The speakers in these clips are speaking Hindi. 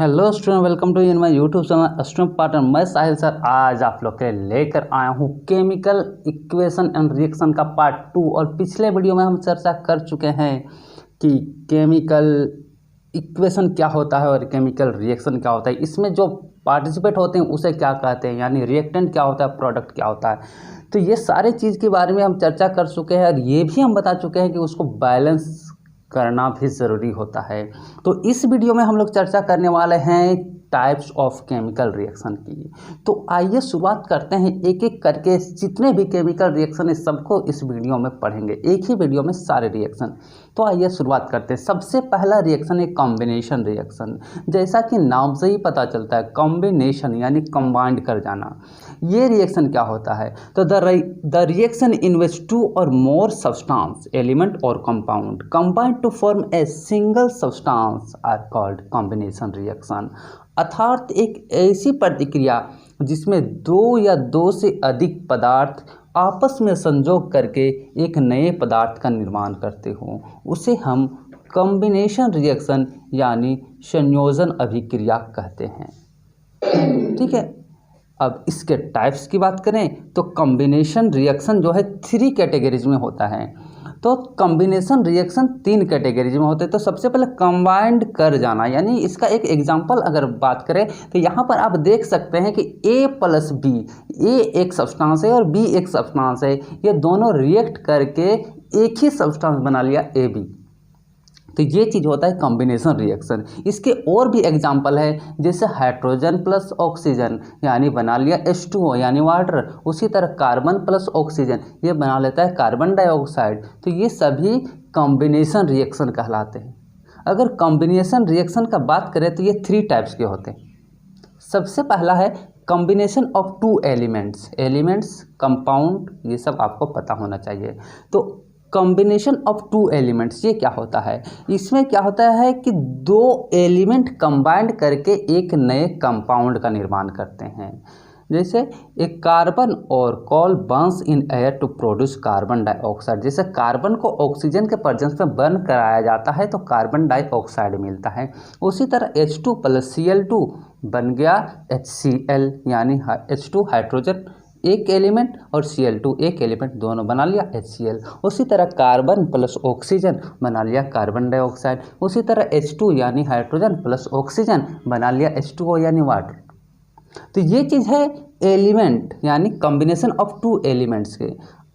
Hello student, welcome to in my YouTube channel student partner. मैं साहिल सर आज आप लोग के लेकर आया हूँ केमिकल इक्वेशन एंड रिएक्शन का पार्ट 2। और पिछले वीडियो में हम चर्चा कर चुके हैं कि केमिकल इक्वेशन क्या होता है और केमिकल रिएक्शन क्या होता है, इसमें जो पार्टिसिपेट होते हैं उसे क्या कहते हैं, यानी रिएक्टेंट क्या होता है, प्रोडक्ट क्या होता है। तो ये सारे चीज़ के बारे में हम चर्चा कर चुके हैं और ये भी हम बता चुके हैं कि उसको बैलेंस करना भी ज़रूरी होता है। तो इस वीडियो में हम लोग चर्चा करने वाले हैं टाइप्स ऑफ केमिकल रिएक्शन की। तो आइए शुरुआत करते हैं एक एक करके। जितने भी केमिकल रिएक्शन है सबको इस वीडियो में पढ़ेंगे, एक ही वीडियो में सारे रिएक्शन। तो आइए शुरुआत करते हैं। सबसे पहला रिएक्शन है कॉम्बिनेशन रिएक्शन। जैसा कि नाम से ही पता चलता है, कॉम्बिनेशन यानी कंबाइंड कर जाना। ये रिएक्शन क्या होता है? तो the reaction in which two और more substance element or compound combine to form a single substance are called combination reaction. अर्थात एक ऐसी प्रतिक्रिया जिसमें दो या दो से अधिक पदार्थ आपस में संयोग करके एक नए पदार्थ का निर्माण करते हों, उसे हम कॉम्बिनेशन रिएक्शन यानी संयोजन अभिक्रिया कहते हैं। ठीक है, अब इसके टाइप्स की बात करें तो कॉम्बिनेशन रिएक्शन जो है 3 कैटेगरीज में होता है। तो कॉम्बिनेशन रिएक्शन 3 कैटेगरीज में होते हैं। तो सबसे पहले कंबाइंड कर जाना, यानी इसका एक एग्जांपल अगर बात करें तो यहाँ पर आप देख सकते हैं कि A प्लस बी, ए एक सब्सटेंस है और बी एक सब्सटेंस है, ये दोनों रिएक्ट करके एक ही सब्सटेंस बना लिया AB। तो ये चीज़ होता है कॉम्बिनेशन रिएक्शन। इसके और भी एग्जांपल है, जैसे हाइड्रोजन प्लस ऑक्सीजन यानी बना लिया H2O यानी वाटर। उसी तरह कार्बन प्लस ऑक्सीजन ये बना लेता है कार्बन डाइऑक्साइड। तो ये सभी कॉम्बिनेशन रिएक्शन कहलाते हैं। अगर कॉम्बिनेशन रिएक्शन का बात करें तो ये 3 टाइप्स के होते हैं। सबसे पहला है कॉम्बिनेशन ऑफ 2 एलिमेंट्स कंपाउंड, ये सब आपको पता होना चाहिए। तो कॉम्बिनेशन ऑफ 2 एलिमेंट्स ये क्या होता है? इसमें क्या होता है कि 2 एलिमेंट कंबाइंड करके एक नए कंपाउंड का निर्माण करते हैं। जैसे एक carbon or coal burns in air to produce carbon dioxide. जैसे कार्बन को ऑक्सीजन के प्रेजेंस में बर्न कराया जाता है तो कार्बन डाइऑक्साइड मिलता है। उसी तरह H2 प्लस Cl2 बन गया HCl, यानी H2 हाइड्रोजन एक एलिमेंट और Cl2 एक एलिमेंट, दोनों बना लिया HCl। उसी तरह कार्बन प्लस ऑक्सीजन बना लिया कार्बन डाइऑक्साइड। उसी तरह H2 यानी हाइड्रोजन प्लस ऑक्सीजन बना लिया H2O यानी वाटर। तो ये चीज़ है एलिमेंट यानी कॉम्बिनेशन ऑफ 2 एलिमेंट्स के।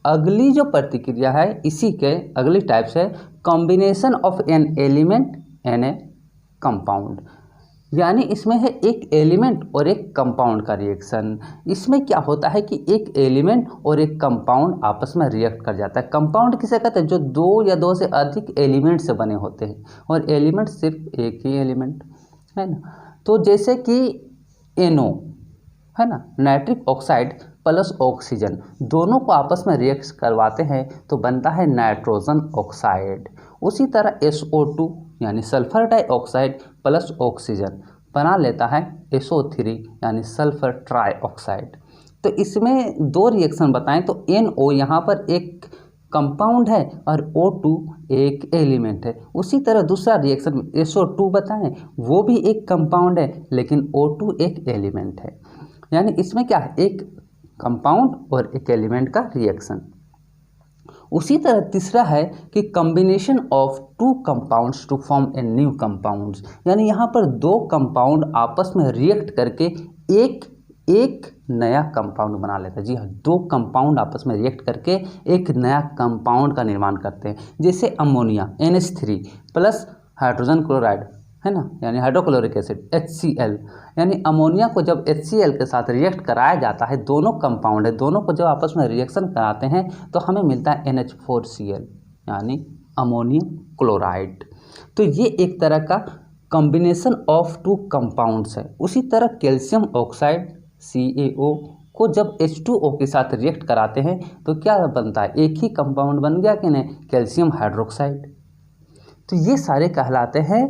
अगली जो प्रतिक्रिया है इसी के अगली टाइप्स है combination of an element and A compound, यानी इसमें है एक एलिमेंट और एक कंपाउंड का रिएक्शन। इसमें क्या होता है कि एक एलिमेंट और एक कंपाउंड आपस में रिएक्ट कर जाता है। कंपाउंड किसे कहते हैं? जो 2 या 2 से अधिक एलिमेंट से बने होते हैं, और एलिमेंट सिर्फ एक ही एलिमेंट है ना। तो जैसे कि NO है ना, नाइट्रिक ऑक्साइड प्लस ऑक्सीजन, दोनों को आपस में रिएक्ट करवाते हैं तो बनता है नाइट्रोजन ऑक्साइड। उसी तरह SO2 यानी सल्फर डाइऑक्साइड प्लस ऑक्सीजन बना लेता है SO3 यानी सल्फर ट्राइऑक्साइड। तो इसमें 2 रिएक्शन बताएं तो NO यहाँ पर एक कंपाउंड है और O2 एक एलिमेंट है। उसी तरह दूसरा रिएक्शन SO2 बताएं, वो भी एक कंपाउंड है लेकिन O2 एक एलिमेंट है। यानी इसमें क्या है, एक कंपाउंड और एक एलिमेंट का रिएक्शन। उसी तरह तीसरा है कि combination of 2 compounds to form a new compounds, यानी यहाँ पर 2 कंपाउंड आपस में रिएक्ट करके एक नया कंपाउंड बना लेता है। जी हाँ, 2 कंपाउंड आपस में रिएक्ट करके एक नया कंपाउंड का निर्माण करते हैं। जैसे ammonia NH3 plus hydrogen chloride है ना, यानी हाइड्रोक्लोरिक एसिड HCl, यानी अमोनिया को जब HCl के साथ रिएक्ट कराया जाता है, दोनों कंपाउंड है, दोनों को जब आपस में रिएक्शन कराते हैं तो हमें मिलता है NH4Cl यानी अमोनियम क्लोराइड। तो ये एक तरह का कॉम्बिनेशन ऑफ 2 कंपाउंड्स है। उसी तरह कैल्शियम ऑक्साइड CaO को जब H2O के साथ रिएक्ट कराते हैं तो क्या बनता है, एक ही कंपाउंड बन गया कि नहीं, कैल्शियम हाइड्रोक्साइड। तो ये सारे कहलाते हैं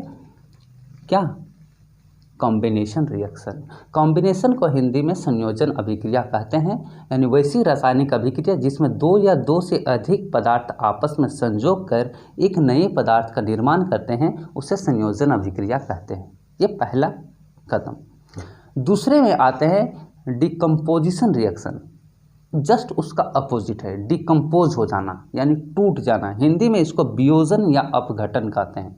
क्या, कॉम्बिनेशन रिएक्शन। कॉम्बिनेशन को हिंदी में संयोजन अभिक्रिया कहते हैं, यानी वैसी रासायनिक अभिक्रिया जिसमें 2 या 2 से अधिक पदार्थ आपस में संयोग कर एक नए पदार्थ का निर्माण करते हैं, उसे संयोजन अभिक्रिया कहते हैं। ये पहला खत्म। दूसरे में आते हैं डिकम्पोजिशन रिएक्शन, जस्ट उसका अपोजिट है, डिकम्पोज हो जाना यानी टूट जाना। हिंदी में इसको वियोजन या अपघटन कहते हैं।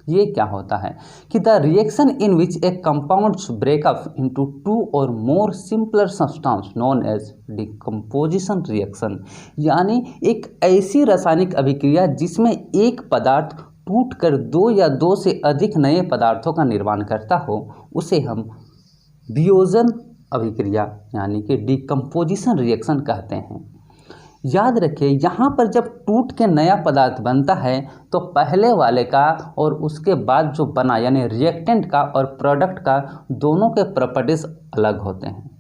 ये क्या होता है कि the reaction in which a compounds break up into two और more simpler substance known as decomposition reaction, यानी एक ऐसी रासायनिक अभिक्रिया जिसमें एक पदार्थ टूटकर दो या दो से अधिक नए पदार्थों का निर्माण करता हो, उसे हम वियोजन अभिक्रिया यानी कि डिकम्पोजिशन रिएक्शन कहते हैं। याद रखिए, यहाँ पर जब टूट के नया पदार्थ बनता है तो पहले वाले का और उसके बाद जो बना यानी रिएक्टेंट का और प्रोडक्ट का दोनों के प्रॉपर्टीज अलग होते हैं।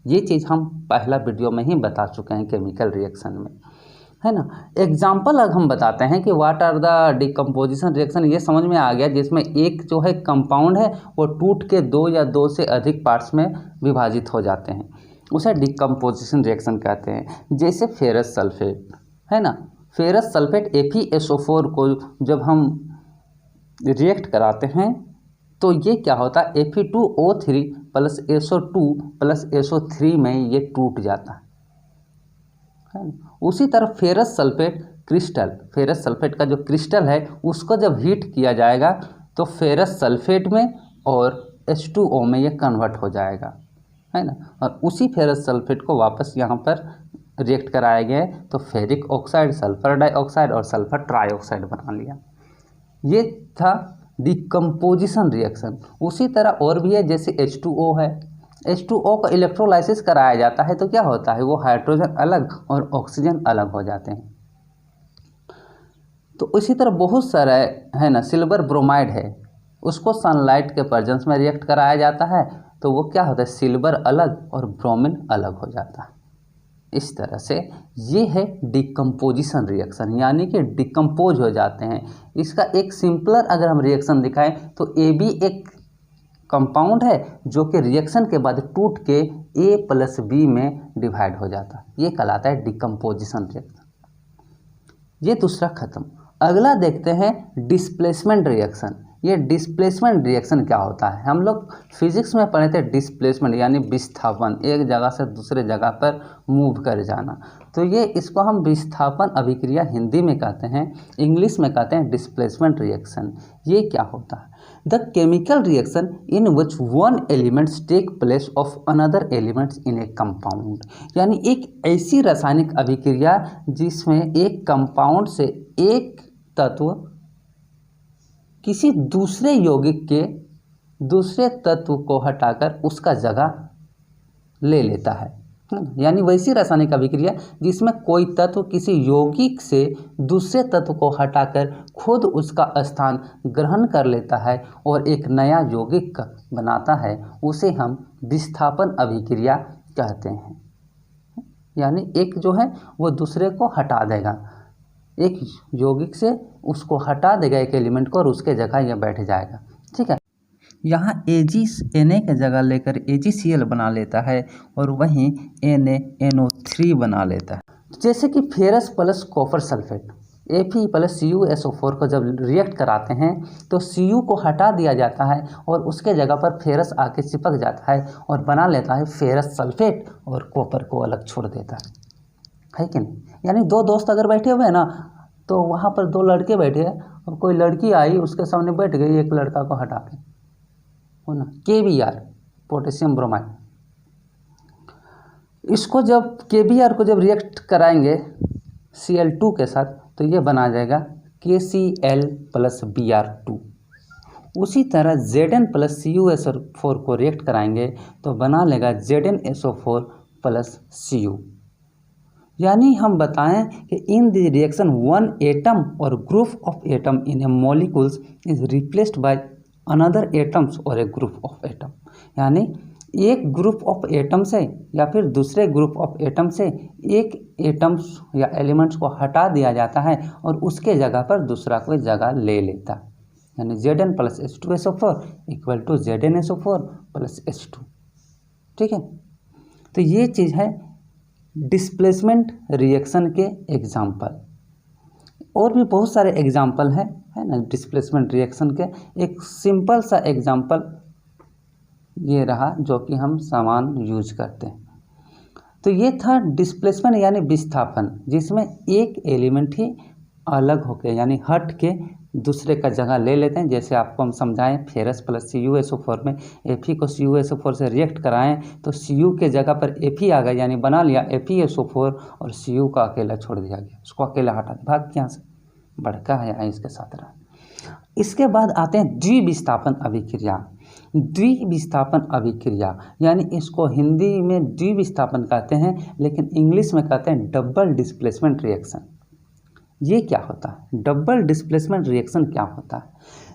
ये चीज़ हम पहला वीडियो में ही बता चुके हैं केमिकल रिएक्शन में, है ना। एग्जाम्पल अब हम बताते हैं कि what are the decomposition reaction. ये समझ में आ गया जिसमें एक जो है कंपाउंड है वो टूट के दो या दो से अधिक पार्ट्स में विभाजित हो जाते हैं, उसे डिकम्पोजिशन रिएक्शन कहते हैं। जैसे फेरस सल्फेट, है ना, फेरस सल्फेट FeSO4 को जब हम रिएक्ट कराते हैं तो ये क्या होता है, Fe2O3 plus SO2 plus SO3 में ये टूट जाता है ना। उसी तरह ferrous sulphate crystal, ferrous sulphate का जो क्रिस्टल है उसको जब हीट किया जाएगा तो फेरस सल्फेट में और H2O में ये कन्वर्ट हो जाएगा, है ना। और उसी फेरस सल्फेट को वापस यहाँ पर रिएक्ट कराया गया है तो फेरिक ऑक्साइड, सल्फर डाइऑक्साइड और सल्फर ट्राइऑक्साइड बना लिया। ये था डिकम्पोजिशन रिएक्शन। उसी तरह और भी है, जैसे H2O है, H2O का इलेक्ट्रोलाइसिस कराया जाता है तो क्या होता है, वो हाइड्रोजन अलग और ऑक्सीजन अलग हो जाते हैं। तो इसी तरह बहुत सारा है ना, सिल्वर ब्रोमाइड है, उसको सनलाइट के प्रेजेंस में रिएक्ट कराया जाता है तो वो क्या होता है, सिल्वर अलग और ब्रोमीन अलग हो जाता है। इस तरह से ये है डिकम्पोजिशन रिएक्शन, यानी कि डिकम्पोज हो जाते हैं। इसका एक सिंपलर अगर हम रिएक्शन दिखाएं तो AB एक कंपाउंड है जो कि रिएक्शन के बाद टूट के A+B में डिवाइड हो जाता है, ये कहलाता है डिकम्पोजिशन रिएक्शन। ये दूसरा खत्म। अगला देखते हैं डिस्प्लेसमेंट रिएक्शन। ये डिस्प्लेसमेंट रिएक्शन क्या होता है, हम लोग फिजिक्स में पढ़े थे डिस्प्लेसमेंट यानी विस्थापन, एक जगह से दूसरे जगह पर मूव कर जाना। तो ये इसको हम विस्थापन अभिक्रिया हिंदी में कहते हैं, इंग्लिश में कहते हैं डिस्प्लेसमेंट रिएक्शन। ये क्या होता है, the chemical reaction in which one elements take place of another elements in a compound, यानी एक ऐसी रासायनिक अभिक्रिया जिसमें एक कंपाउंड से एक तत्व किसी दूसरे यौगिक के दूसरे तत्व को हटाकर उसका जगह ले लेता है, यानी वैसी रासायनिक अभिक्रिया जिसमें कोई तत्व किसी यौगिक से दूसरे तत्व को हटाकर खुद उसका स्थान ग्रहण कर लेता है और एक नया यौगिक बनाता है, उसे हम विस्थापन अभिक्रिया कहते हैं। यानी एक जो है वो दूसरे को हटा देगा, एक यौगिक से उसको हटा देगा एक एलिमेंट को और उसके जगह यह बैठ जाएगा, ठीक है। यहाँ AgNA के जगह लेकर AgCl बना लेता है और वहीं NaNO3 बना लेता है। जैसे कि ferrous plus copper sulphate Fe plus CuSO4 को जब रिएक्ट कराते हैं तो Cu को हटा दिया जाता है और उसके जगह पर फेरस आके चिपक जाता है और बना लेता है फेरस सल्फेट और कॉपर को अलग छोड़ देता है कि नहीं। यानी दो दोस्त अगर बैठे हुए हैं ना, तो वहाँ पर दो लड़के बैठे हैं, अब कोई लड़की आई उसके सामने बैठ गई एक लड़का को हटा के, हो ना, KBr पोटेशियम ब्रोमाइड। इसको जब KBr को जब रिएक्ट कराएंगे Cl2 के साथ तो ये बना जाएगा KCl प्लस Br2। उसी तरह Zn प्लस CuSO4 को रिएक्ट कराएंगे तो बना लेगा ZnSO4 प्लस Cu। यानी हम बताएं कि in the reaction one atom और group of atom in a molecules is replaced by another atoms और ए ग्रुप ऑफ एटम, यानी एक ग्रुप ऑफ एटम से या फिर दूसरे ग्रुप ऑफ एटम से एक एटम्स या एलिमेंट्स को हटा दिया जाता है और उसके जगह पर दूसरा कोई जगह ले लेता है, यानी Zn plus H2SO4 equal to ZnSO4 plus H2, ठीक है। तो ये चीज़ है डिस्प्लेसमेंट रिएक्शन के एग्जाम्पल। और भी बहुत सारे एग्जाम्पल हैं, है ना, डिस्प्लेसमेंट रिएक्शन के। एक सिंपल सा एग्जाम्पल ये रहा जो कि हम सामान यूज करते हैं। तो ये था डिस्प्लेसमेंट यानी विस्थापन, जिसमें एक एलिमेंट ही अलग होके यानी हट के दूसरे का जगह ले लेते हैं। जैसे आपको हम समझाएं, फेरस प्लस CuSO4 में Fe को CuSO4 से रिएक्ट कराएं तो Cu के जगह पर Fe आ गया, यानी बना लिया FeSO4 और Cu का अकेला छोड़ दिया गया, उसको अकेला हटा दिया, भाग यहाँ से, बड़का है यहाँ इसके साथ रहा। इसके बाद आते हैं द्विविस्थापन अभिक्रिया। द्विविस्थापन अभिक्रिया यानी इसको हिंदी में द्विविस्थापन कहते हैं, लेकिन इंग्लिश में कहते हैं डबल डिस्प्लेसमेंट रिएक्शन। ये क्या होता है? डबल डिस्प्लेसमेंट रिएक्शन क्या होता है?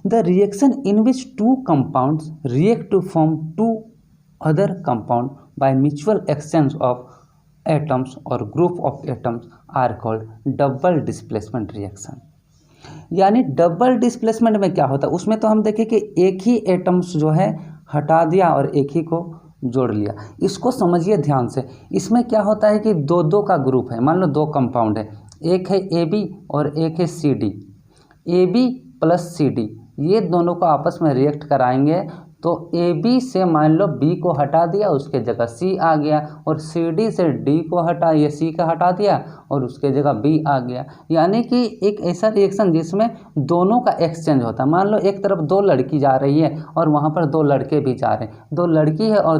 The reaction in which two compounds react to form two other compound by mutual exchange of atoms और group of atoms are called double displacement reaction. यानी डबल डिस्प्लेसमेंट में क्या होता है, उसमें तो हम देखें कि एक ही एटम्स जो है हटा दिया और एक ही को जोड़ लिया। इसको समझिए ध्यान से। इसमें क्या होता है कि दो दो का ग्रुप है, मान लो दो कंपाउंड है, एक है AB और एक है CD। AB प्लस CD ये दोनों को आपस में रिएक्ट कराएंगे तो AB से मान लो B को हटा दिया, उसके जगह C आ गया, और CD से D को हटा, ये C का हटा दिया और उसके जगह B आ गया। यानी कि एक ऐसा रिएक्शन जिसमें दोनों का एक्सचेंज होता है। मान लो एक तरफ दो लड़की जा रही है और वहाँ पर दो लड़के भी जा रहे हैं, दो लड़की है और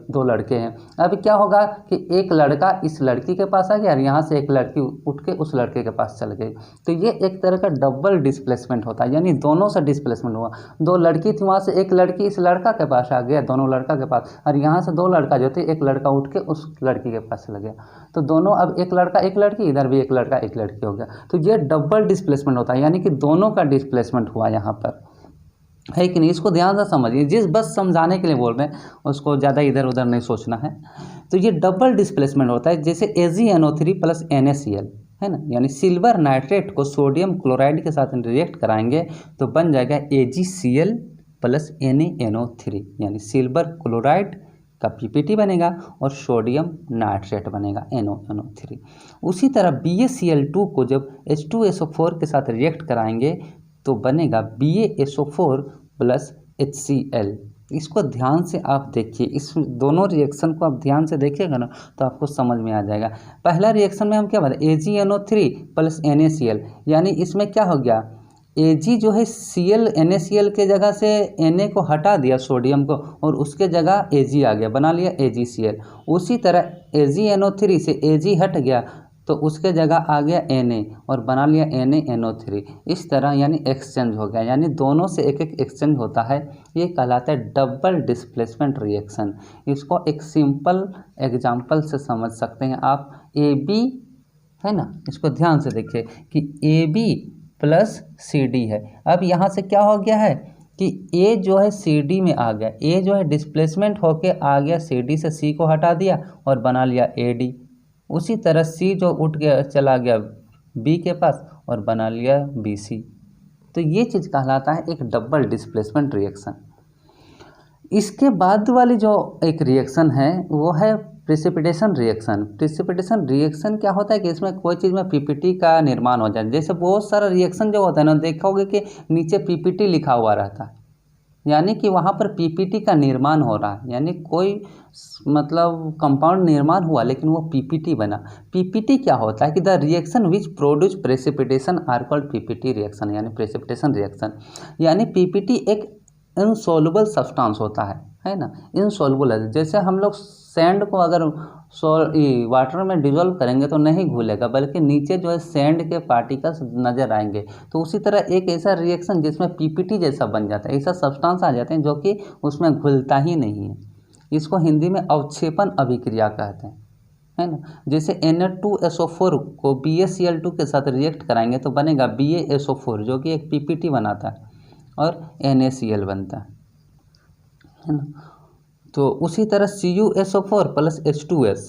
दो लड़के हैं। अब क्या होगा कि एक लड़का इस लड़की के पास आ गया और यहाँ से एक लड़की उठ के उस लड़के के पास चल गई। तो ये एक तरह का डबल डिस्प्लेसमेंट होता है, यानी दोनों से डिस्प्लेसमेंट हुआ। दो लड़की थी, वहाँ से एक लड़की इस लड़का के पास आ गया, दोनों लड़का के पास, और यहाँ से दो लड़का जो थे, एक लड़का उठ के उस लड़की के पास चला गया। तो दोनों, अब एक लड़का एक लड़की, इधर भी एक लड़का एक लड़की हो गया। तो ये डबल डिस्प्लेसमेंट होता है, यानी कि दोनों का डिस्प्लेसमेंट हुआ यहाँ पर, है कि नहीं? इसको ध्यान से समझिए, जिस बस समझाने के लिए बोल रहे हैं उसको ज़्यादा इधर उधर नहीं सोचना है। तो ये डबल डिस्प्लेसमेंट होता है। जैसे AgNO3 प्लस NaCl है ना, यानी सिल्वर नाइट्रेट को सोडियम क्लोराइड के साथ रिएक्ट कराएंगे तो बन जाएगा AgCl प्लस NaNO3, यानी सिल्वर क्लोराइड का PPT बनेगा और सोडियम नाइट्रेट बनेगा NaNO3। उसी तरह BaCl2 को जब H2SO4 के साथ रिएक्ट कराएंगे तो बनेगा BaSO4 प्लस HCl। इसको ध्यान से आप देखिए, इस दोनों रिएक्शन को आप ध्यान से देखिएगा ना तो आपको समझ में आ जाएगा। पहला रिएक्शन में हम क्या बताए, AgNO3 प्लस NaCl, यानी इसमें क्या हो गया, Ag जो है Cl NaCl के जगह से Na को हटा दिया सोडियम को और उसके जगह Ag आ गया, बना लिया AgCl। उसी तरह AgNO3 से Ag हट गया तो उसके जगह आ गया Na और बना लिया NaNO3। इस तरह यानी एक्सचेंज हो गया, यानी दोनों से एक एक एक्सचेंज होता है। ये कहलाता है डबल डिस्प्लेसमेंट रिएक्शन। इसको एक सिंपल एग्जांपल से समझ सकते हैं आप। AB है ना, इसको ध्यान से देखिए कि AB प्लस CD है। अब यहाँ से क्या हो गया है कि A जो है CD में आ गया, A जो है डिस्प्लेसमेंट होके आ गया CD से, C को हटा दिया और बना लिया AD। उसी तरह C जो उठ गया चला गया B के पास और बना लिया BC। तो ये चीज़ कहलाता है एक डबल डिस्प्लेसमेंट रिएक्शन। इसके बाद वाली जो एक रिएक्शन है वो है प्रेसिपिटेशन रिएक्शन। प्रेसिपिटेशन रिएक्शन क्या होता है कि इसमें कोई चीज़ में PPT का निर्माण हो जाए। जैसे बहुत सारा रिएक्शन जो होता है ना, देखोगे कि नीचे PPT लिखा हुआ रहता है, यानी कि वहाँ पर PPT का निर्माण हो रहा है, यानी कोई मतलब कंपाउंड निर्माण हुआ लेकिन वो PPT बना। PPT क्या होता है कि the reaction which produce precipitation are called PPT reaction, यानी प्रेसिपिटेशन रिएक्शन। यानी PPT एक इनसॉल्युबल सब्सटेंस होता है ना, इनसॉल्युबल है। जैसे हम लोग सैंड को अगर वाटर में डिजोल्व करेंगे तो नहीं घुलेगा, बल्कि नीचे जो है सैंड के पार्टिकल्स नज़र आएंगे। तो उसी तरह एक ऐसा रिएक्शन जिसमें PPT जैसा बन जाता है, ऐसा सब्सटेंस आ जाते हैं जो कि उसमें घुलता ही नहीं है। इसको हिंदी में अवक्षेपण अभिक्रिया कहते हैं, है ना। जैसे Na2SO4 को BaCl2 के साथ रिएक्ट कराएंगे तो बनेगा BaSO4 जो कि एक PPT बनाता है और NaCl बनता है ना। तो उसी तरह CuSO4 plus H2S,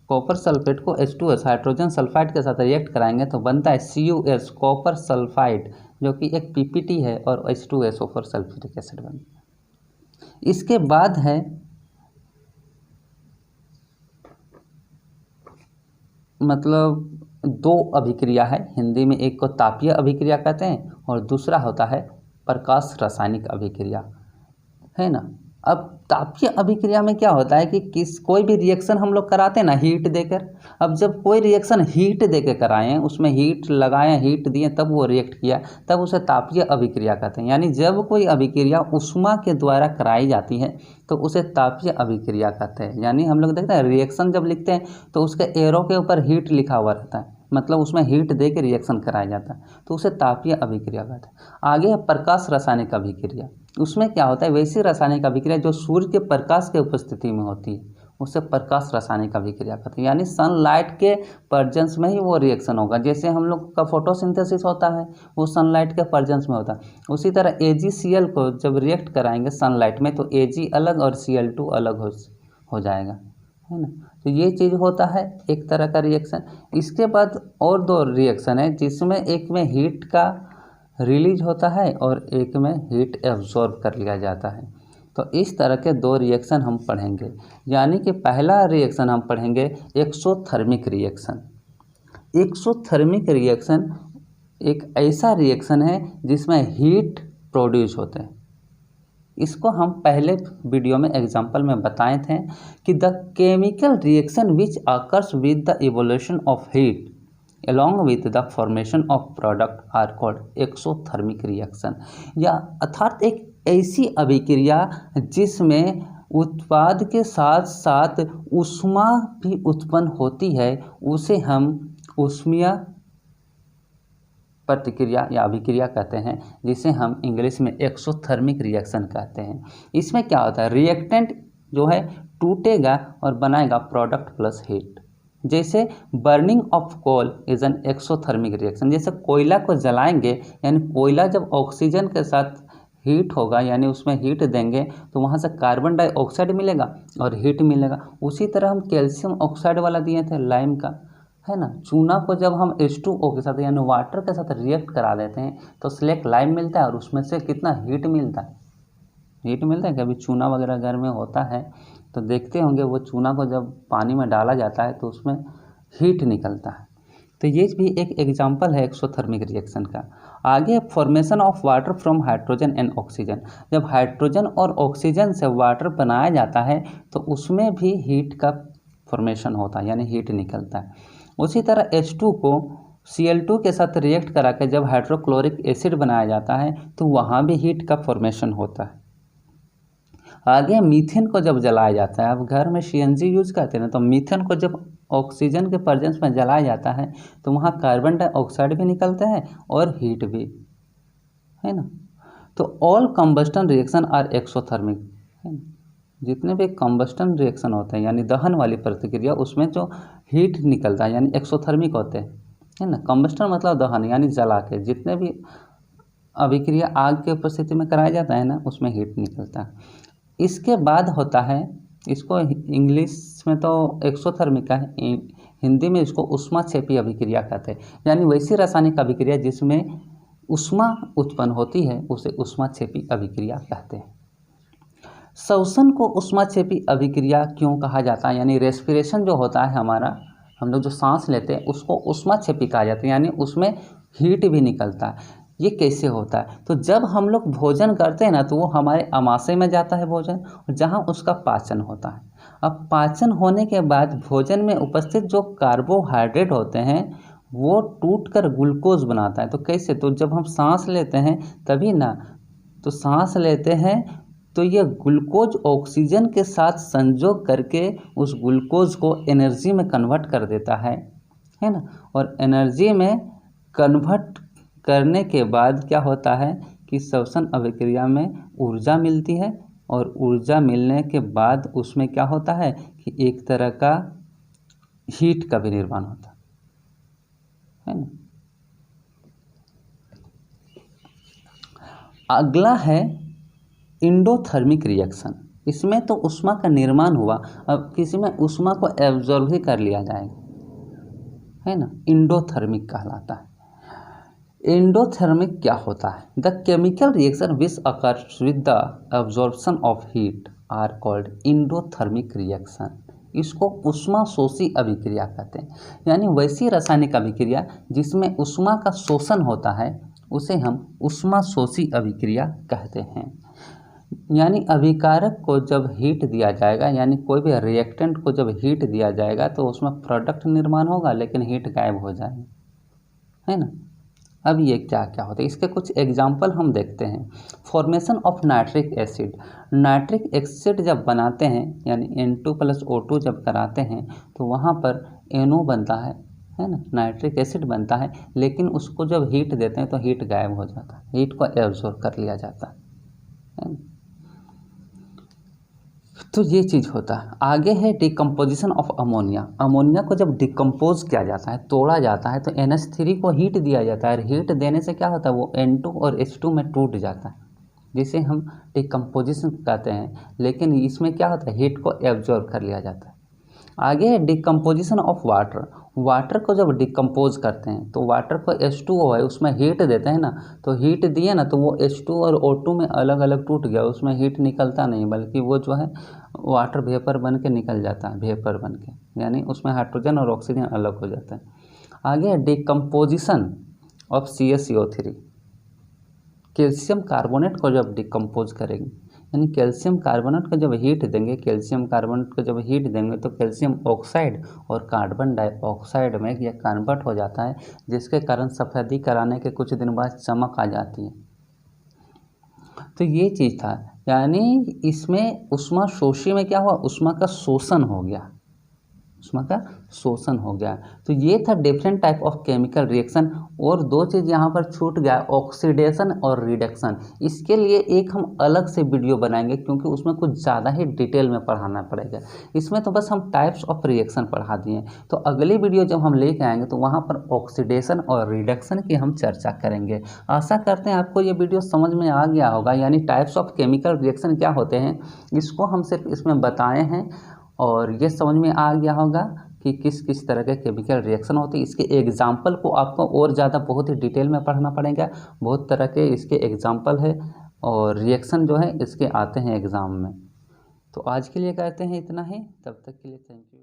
copper sulphate को H2S हाइड्रोजन सल्फाइड के साथ रिएक्ट कराएंगे तो बनता है CuS कॉपर सल्फाइड जो कि एक PPT है और H2SO4 सल्फ्यूरिक एसिड बनता है। इसके बाद है मतलब दो अभिक्रिया है हिंदी में, एक को तापीय अभिक्रिया कहते हैं और दूसरा होता है प्रकाश रासायनिक अभिक्रिया, है ना। अब तापीय अभिक्रिया में क्या होता है कि कोई भी रिएक्शन हम लोग कराते हैं ना हीट देकर। अब जब कोई रिएक्शन हीट देकर कराएं, उसमें हीट लगाएं, हीट दिए, तब वो रिएक्ट किया, तब उसे तापीय अभिक्रिया कहते हैं। यानी जब कोई अभिक्रिया ऊष्मा के द्वारा कराई जाती है तो उसे तापीय अभिक्रिया कहते हैं। यानी हम लोग देखते हैं रिएक्शन जब लिखते हैं तो उसके एरो के ऊपर हीट लिखा हुआ रहता है, मतलब उसमें हीट दे के रिएक्शन कराया जाता है, तो उसे तापीय अभिक्रिया कहते हैं। आगे है प्रकाश रासायनिक अभिक्रिया। उसमें क्या होता है, वैसी रासायनिक अभिक्रिया जो सूर्य के प्रकाश के उपस्थिति में होती है, उसे प्रकाश रासायनिक अभिक्रिया कहते हैं। यानी सनलाइट के प्रेजेंस में ही वो रिएक्शन होगा। जैसे हम लोग का फोटोसिंथेसिस होता है वो सनलाइट के प्रेजेंस में होता है, उसी तरह AgCl को जब रिएक्ट कराएंगे सनलाइट में तो Ag अलग और Cl2 अलग हो जाएगा, है ना। तो ये चीज़ होता है एक तरह का रिएक्शन। इसके बाद और दो रिएक्शन है जिसमें एक में हीट का रिलीज होता है और एक में हीट एब्जॉर्ब कर लिया जाता है। तो इस तरह के दो रिएक्शन हम पढ़ेंगे। यानी कि पहला रिएक्शन हम पढ़ेंगे एक्सोथर्मिक रिएक्शन। एक्सोथर्मिक रिएक्शन एक ऐसा रिएक्शन है जिसमें हीट प्रोड्यूस होते हैं। इसको हम पहले वीडियो में एग्जांपल में बताए थे कि the chemical reaction which occurs with the evolution of heat along with the formation of product are called exothermic reaction। या अर्थात एक ऐसी अभिक्रिया जिसमें उत्पाद के साथ साथ ऊष्मा भी उत्पन्न होती है, उसे हम ऊष्मीय प्रतिक्रिया या अभिक्रिया कहते हैं, जिसे हम इंग्लिश में एक्सोथर्मिक रिएक्शन कहते हैं। इसमें क्या होता है, रिएक्टेंट जो है टूटेगा और बनाएगा प्रोडक्ट प्लस हीट। जैसे burning of coal is an exothermic reaction. जैसे कोयला को जलाएंगे, यानी कोयला जब ऑक्सीजन के साथ हीट होगा, यानी उसमें हीट देंगे तो वहाँ से कार्बन डाइऑक्साइड मिलेगा और हीट मिलेगा। उसी तरह हम कैल्शियम ऑक्साइड वाला दिए थे लाइम का, है ना। चूना को जब हम H2O के साथ यानी वाटर के साथ रिएक्ट करा देते हैं तो स्लेक लाइम मिलता है और उसमें से कितना हीट मिलता है, हीट मिलता है। कभी चूना वगैरह घर में होता है तो देखते होंगे, वो चूना को जब पानी में डाला जाता है तो उसमें हीट निकलता है। तो ये भी एक एग्जांपल है एक्सोथर्मिक रिएक्शन का। आगे formation of water from hydrogen and oxygen. जब हाइड्रोजन और ऑक्सीजन से वाटर बनाया जाता है तो उसमें भी हीट का फॉर्मेशन होता है, यानी हीट निकलता है। उसी तरह H2 को Cl2 के साथ रिएक्ट करा के जब हाइड्रोक्लोरिक एसिड बनाया जाता है तो वहाँ भी हीट का फॉर्मेशन होता है। आगे मीथेन को जब जलाया जाता है, अब घर में CNG यूज करते हैं ना, तो मीथेन को जब ऑक्सीजन के प्रेजेंस में जलाया जाता है तो वहाँ कार्बन डाइऑक्साइड भी निकलता है और हीट भी, है ना। तो all combustion reaction are exothermic, है ना। जितने भी कंबस्टन रिएक्शन होते हैं यानी दहन वाली प्रतिक्रिया, उसमें जो हीट निकलता है यानी एक्सोथर्मिक होते हैं, है ना। कंबस्टन मतलब दहन यानी जला के, जितने भी अभिक्रिया आग के उपस्थिति में कराया जाता है ना, उसमें हीट निकलता है। इसके बाद होता है, इसको इंग्लिश में तो एक्सोथर्मिक है, हिंदी में इसको ऊष्माक्षेपी अभिक्रिया कहते हैं। यानी वैसी रासायनिक अभिक्रिया जिसमें ऊष्मा उत्पन्न होती है उसे ऊष्माक्षेपी अभिक्रिया कहते हैं। श्वसन को ऊष्माक्षेपी अभिक्रिया क्यों कहा जाता है, यानी रेस्पिरेशन जो होता है हमारा, हम लोग जो सांस लेते हैं उसको ऊष्माक्षेपी कहा जाता है, यानी उसमें हीट भी निकलता है। ये कैसे होता है, तो जब हम लोग भोजन करते हैं ना तो वो हमारे आमाशय में जाता है भोजन, और जहाँ उसका पाचन होता है। अब पाचन होने के बाद भोजन में उपस्थित जो कार्बोहाइड्रेट होते हैं वो टूट कर ग्लूकोज बनाता है। तो कैसे, तो जब हम सांस लेते हैं तभी ना, तो सांस लेते हैं तो ये ग्लूकोज ऑक्सीजन के साथ संयोग करके उस ग्लूकोज को एनर्जी में कन्वर्ट कर देता है ना। और एनर्जी में कन्वर्ट करने के बाद क्या होता है कि श्वसन अभिक्रिया में ऊर्जा मिलती है, और ऊर्जा मिलने के बाद उसमें क्या होता है कि एक तरह का हीट का भी निर्माण होता है ना। अगला है इंडोथर्मिक रिएक्शन। इसमें तो ऊष्मा का निर्माण हुआ, अब किसी में ऊष्मा को एब्जॉर्ब ही कर लिया जाएगा, है ना, इंडोथर्मिक कहलाता है। एंडोथर्मिक क्या होता है, the chemical reaction which occurs with the absorption of heat are called endothermic reaction. इसको ऊष्मा शोषी अभिक्रिया कहते हैं। यानी वैसी रासायनिक अभिक्रिया जिसमें ऊष्मा का शोषण होता है उसे हम ऊष्मा शोषी अभिक्रिया कहते हैं। यानी अभिकारक को जब हीट दिया जाएगा, यानी कोई भी रिएक्टेंट को जब हीट दिया जाएगा तो उसमें प्रोडक्ट निर्माण होगा लेकिन हीट गायब हो जाएगी, है ना। अब ये क्या क्या होता है, इसके कुछ एग्जाम्पल हम देखते हैं। Formation of nitric acid, nitric acid जब बनाते हैं यानी N2+O2 जब कराते हैं तो वहाँ पर NO बनता है ना, नाइट्रिक एसिड बनता है, लेकिन उसको जब हीट देते हैं तो हीट गायब हो जाता है, हीट को एब्जॉर्ब कर लिया जाता है ना। तो ये चीज़ होता है। आगे है डिकम्पोजिशन ऑफ अमोनिया, अमोनिया को जब डिकम्पोज किया जाता है, तोड़ा जाता है, तो NH3 को हीट दिया जाता है, हीट देने से क्या होता है, वो N2 और H2 में टूट जाता है, जिसे हम डिकम्पोजिशन कहते हैं। लेकिन इसमें क्या होता है, हीट को एब्जॉर्ब कर लिया जाता है। आगे है डिकम्पोजिशन ऑफ वाटर, वाटर को जब डिकम्पोज करते हैं तो वाटर को H2O है, उसमें हीट देते हैं ना, तो हीट दिए ना तो वो H2 और O2 में अलग अलग टूट गया, उसमें हीट निकलता नहीं, बल्कि वो जो है वाटर वेपर बन के निकल जाता है, वेपर बन के, यानी उसमें हाइड्रोजन और ऑक्सीजन अलग हो जाता है। आगे है decomposition of CaCO3, calcium carbonate को जब डिकम्पोज करेंगे, यानी कैल्शियम कार्बोनेट को जब हीट देंगे, कैल्शियम कार्बोनेट को जब हीट देंगे तो कैल्शियम ऑक्साइड और कार्बन डाइऑक्साइड में यह कन्वर्ट हो जाता है, जिसके कारण सफ़ेदी कराने के कुछ दिन बाद चमक आ जाती है। तो ये चीज़ था, यानी इसमें ऊष्माशोषी में क्या हुआ, ऊष्मा का शोषण हो गया, ऊष्मा का शोषण हो गया। तो ये था different type of chemical reaction. और दो चीज़ यहाँ पर छूट गया, ऑक्सीडेशन और रिडक्शन। इसके लिए एक हम अलग से वीडियो बनाएंगे, क्योंकि उसमें कुछ ज़्यादा ही डिटेल में पढ़ाना पड़ेगा। इसमें तो बस हम टाइप्स ऑफ रिएक्शन पढ़ा दिए, तो अगली वीडियो जब हम लेके आएंगे तो वहाँ पर ऑक्सीडेशन और रिडक्शन की हम चर्चा करेंगे। आशा करते हैं आपको ये वीडियो समझ में आ गया होगा, यानी टाइप्स ऑफ केमिकल रिएक्शन क्या होते हैं इसको हम सिर्फ इसमें बताए हैं, और ये समझ में आ गया होगा कि किस किस तरह के केमिकल रिएक्शन होते हैं। इसके एग्जाम्पल को आपको और ज़्यादा बहुत ही डिटेल में पढ़ना पड़ेगा, बहुत तरह के इसके एग्जाम्पल है और रिएक्शन जो है इसके आते हैं एग्ज़ाम में। तो आज के लिए कहते हैं इतना ही, तब तक के लिए थैंक यू।